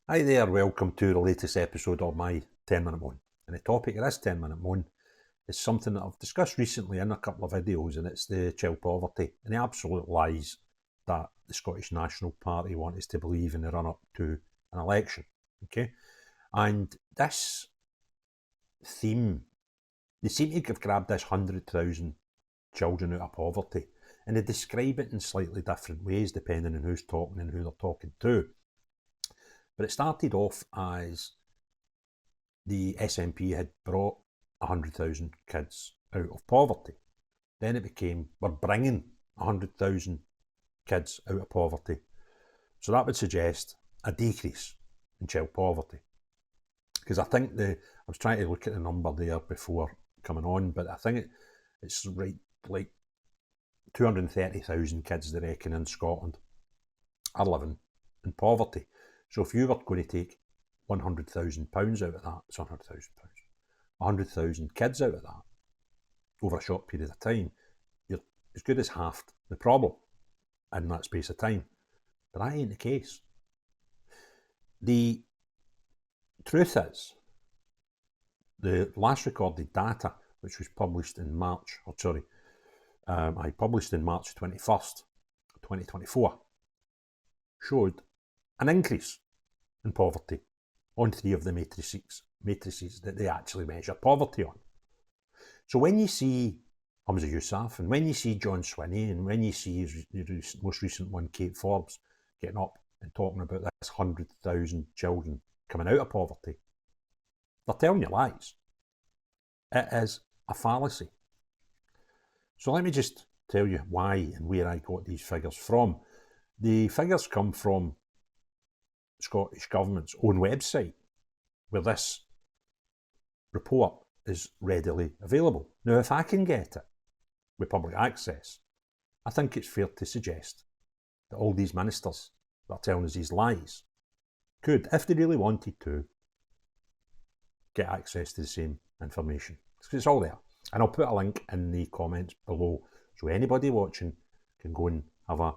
Hi there, welcome to the latest episode of my 10-minute moan. And the topic of this 10-minute moan is something that I've discussed recently in a couple of videos, and it's the child poverty and the absolute lies that the Scottish National Party want us to believe in the run-up to an election. Okay, and this theme, they seem to have grabbed this 100,000 children out of poverty, and they describe it in slightly different ways depending on who's talking and who they're talking to. But it started off as the SNP had brought 100,000 kids out of poverty. Then it became, we're bringing 100,000 kids out of poverty. So that would suggest a decrease in child poverty. Because I think I was trying to look at the number there before coming on, but I think it's right, like 230,000 kids, they reckon, in Scotland are living in poverty. So if you were going to take £100,000 out of that, it's £100,000. 100,000 kids out of that over a short period of time, you're as good as halved the problem in that space of time. But that ain't the case. The truth is, the last recorded data, which was published in March 21st, 2024, showed an increase in poverty on three of the matrices that they actually measure poverty on. So when you see Humza Yousaf, and when you see John Swinney, and when you see his most recent one, Kate Forbes, getting up and talking about this 100,000 children coming out of poverty, they're telling you lies. It is a fallacy. So let me just tell you why and where I got these figures from. The figures come from Scottish Government's own website, where this report is readily available. Now, if I can get it with public access, I think it's fair to suggest that all these ministers that are telling us these lies could, if they really wanted to, get access to the same information. It's all there. And I'll put a link in the comments below so anybody watching can go and have a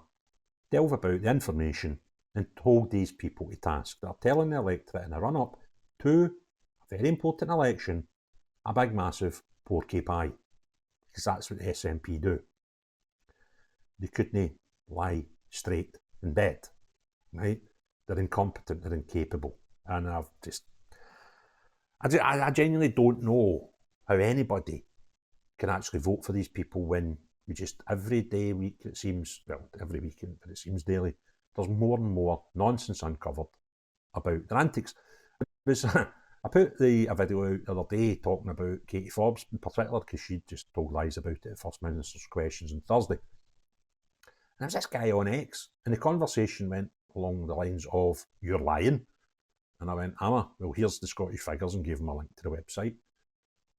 delve about the information and hold these people to task that are telling the electorate in a run-up to a very important election a big, massive porky pie, because that's what the SNP do. They couldn't lie straight in bed, right? They're incompetent, they're incapable, and I genuinely don't know how anybody can actually vote for these people when we just every day, week, it seems, well, every weekend, but it seems daily, there's more and more nonsense uncovered about their antics. I put a video out the other day talking about Katie Forbes in particular, because she just told lies about it at First Minister's Questions on Thursday. And there was this guy on X, and the conversation went along the lines of, "You're lying." And I went, "Am I? Well, here's the Scottish figures," and gave him a link to the website.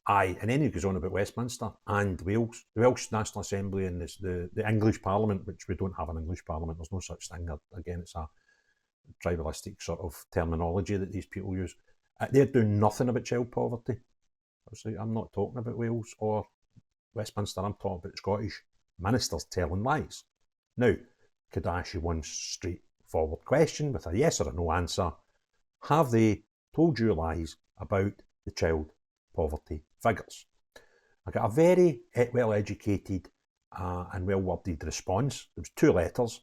Aye, and then he goes on about Westminster and Wales, the Welsh National Assembly, and the English Parliament, which we don't have an English Parliament. There's no such thing. Again, it's a tribalistic sort of terminology that these people use. They're doing nothing about child poverty. Obviously, I'm not talking about Wales or Westminster. I'm talking about Scottish ministers telling lies. Now, could I ask you one straightforward question with a yes or a no answer? Have they told you lies about the child poverty figures? I got a very well-educated and well-worded response. There was two words,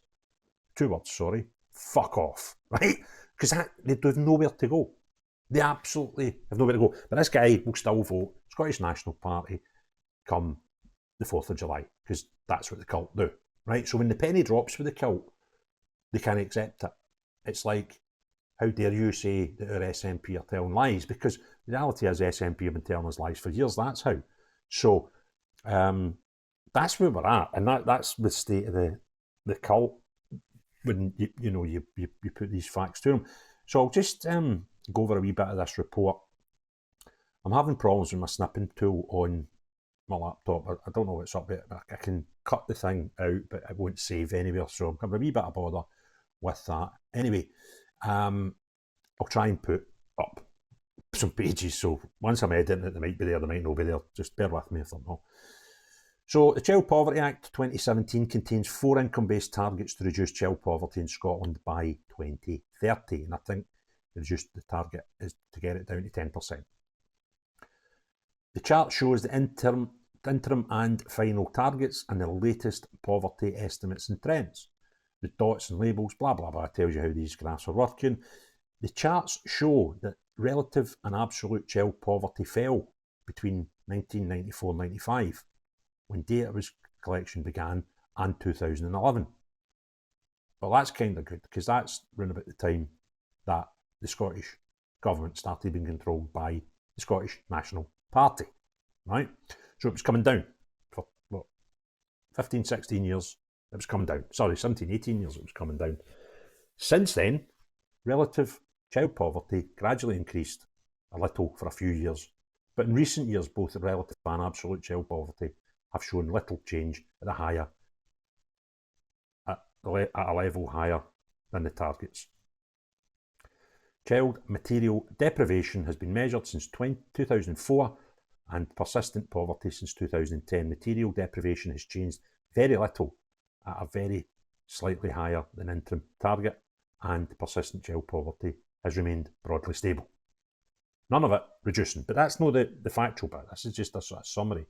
fuck off, right? Because they have nowhere to go. They absolutely have nowhere to go. But this guy will still vote Scottish National Party come the 4th of July, because that's what the cult do, right? So when the penny drops with the cult, they can't accept it. It's like, how dare you say that our SNP are telling lies? Because the reality is SNP have been telling us lies for years, that's how. So that's where we're at, and that's the state of the cult when you put these facts to them. So I'll just go over a wee bit of this report. I'm having problems with my snipping tool on my laptop. I don't know what's up with it, but I can cut the thing out, but it won't save anywhere. So I'm having a wee bit of bother with that. Anyway, I'll try and put up some pages. So once I'm editing it, they might be there, they might not be there. Just bear with me if they're not. So the Child Poverty Act 2017 contains 4 income-based targets to reduce child poverty in Scotland by 2030. And I think reduce the target is to get it down to 10%. The chart shows the interim and final targets and the latest poverty estimates and trends. The dots and labels, blah, blah, blah, tells you how these graphs are working. The charts show that relative and absolute child poverty fell between 1994-95, when data collection began, and 2011. Well, that's kind of good, because that's around about the time that the Scottish government started being controlled by the Scottish National Party, right? So it was coming down for, what, 15, 16 years, it was coming down. Sorry, 17, 18 years it was coming down. Since then, relative child poverty gradually increased a little for a few years, but in recent years, both the relative and absolute child poverty have shown little change at a level higher than the targets. Child material deprivation has been measured since 2004 and persistent poverty since 2010. Material deprivation has changed very little at a very slightly higher than interim target, and persistent child poverty has remained broadly stable. None of it reducing, but that's not the factual bit. This is just a sort of summary.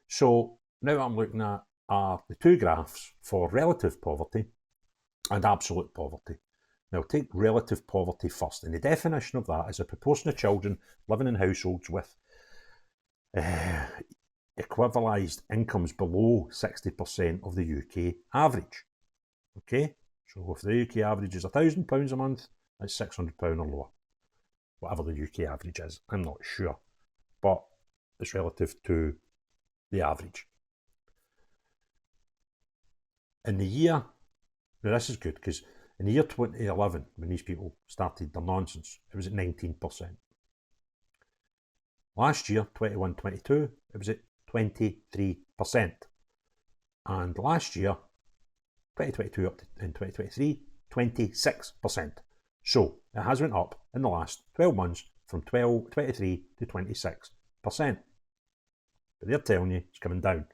So now I'm looking at are the two graphs for relative poverty and absolute poverty. Now, take relative poverty first, and the definition of that is a proportion of children living in households with equivalised incomes below 60% of the UK average. Okay, so if the UK average is £1,000 a month, that's £600 or lower. Whatever the UK average is, I'm not sure, but it's relative to the average. In the year, now this is good, because in the year 2011, when these people started their nonsense, it was at 19%. Last year, 21-22, it was at 23%. And last year, 2022 up to in 2023, 26%. So it has went up in the last 12 months from 23 to 26%. But they're telling you it's coming down.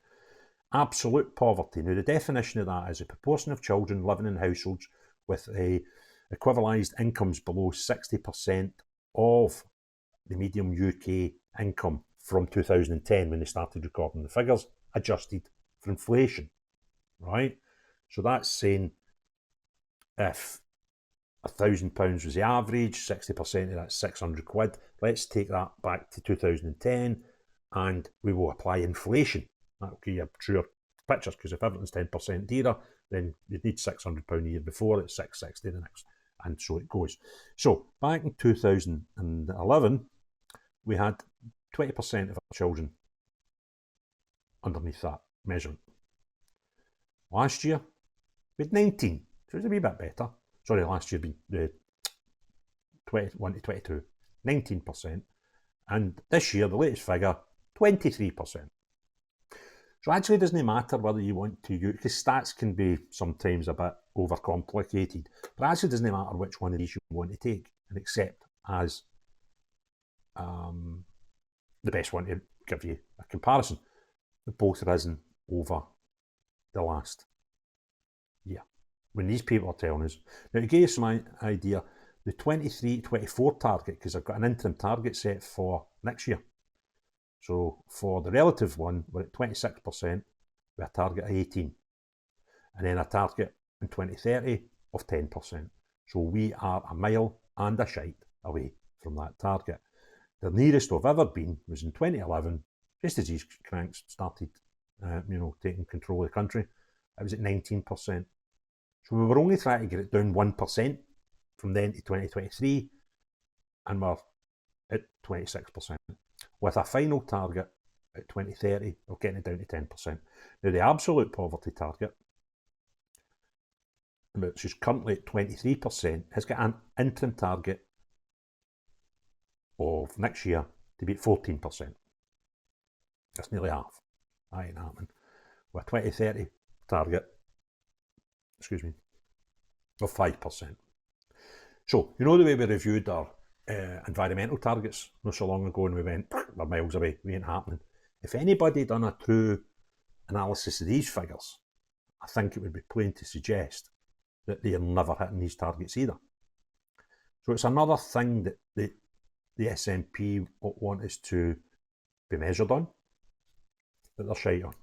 Absolute poverty. Now, the definition of that is a proportion of children living in households with equivalised incomes below 60% of the median UK income from 2010, when they started recording the figures, adjusted for inflation, right? So that's saying if £1,000 was the average, 60% of that's 600 quid. Let's take that back to 2010 and we will apply inflation. That'll give you truer pictures, because if everything's 10% dearer, then you'd need £600 a year before, it's £660 the next, and so it goes. So back in 2011, we had 20% of our children underneath that measurement. Last year, we had 19, so it's a wee bit better. Sorry, last year being 21 to 22, 19%. And this year, the latest figure, 23%. So actually it doesn't matter whether you want to use, because stats can be sometimes a bit overcomplicated, but actually it doesn't matter which one of these you want to take and accept as the best one to give you a comparison. But both have risen over the last year. When these people are telling us, now to give you some idea, the 23-24 target, because I've got an interim target set for next year. So for the relative one, we're at 26% with a target of 18, and then a target in 2030 of 10%. So we are a mile and a shite away from that target. The nearest we've ever been was in 2011, just as these cranks started, taking control of the country. It was at 19%. So we were only trying to get it down 1% from then to 2023, and we're at 26%. With a final target at 2030 of getting it down to 10%. Now, the absolute poverty target, which is currently at 23%, has got an interim target of next year to be at 14%. That's nearly half. That ain't happening. With a 2030 target, of 5%. So, you know the way we reviewed our environmental targets not so long ago, and we went, we're miles away, we ain't happening. If anybody done a true analysis of these figures, I think it would be plain to suggest that they are never hitting these targets either. So it's another thing that the SNP want us to be measured on, that they're shite on.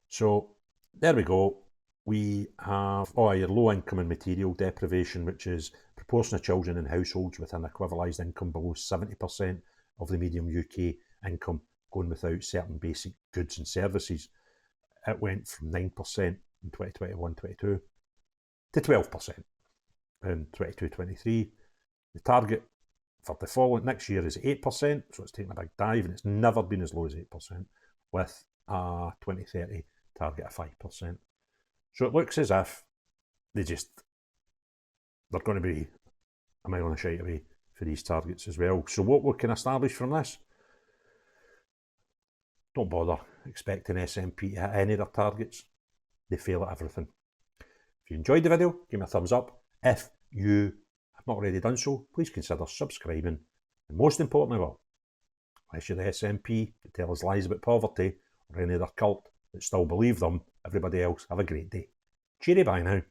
So there we go. We have your low income and material deprivation, which is proportion of children in households with an equivalised income below 70% of the median UK income going without certain basic goods and services. It went from 9% in 2021-22 to 12% in 22-23. The target for the following next year is 8%, so it's taken a big dive, and it's never been as low as 8%, with a 2030 target of 5%. So it looks as if they're going to be a mile and a shite away for these targets as well. So what we can establish from this: don't bother expecting SNP to hit any of their targets. They fail at everything. If you enjoyed the video, give me a thumbs up. If you have not already done so, please consider subscribing. And most importantly, unless you're the SNP that tell us lies about poverty, or any other cult that still believe them, everybody else have a great day. Cheery bye now.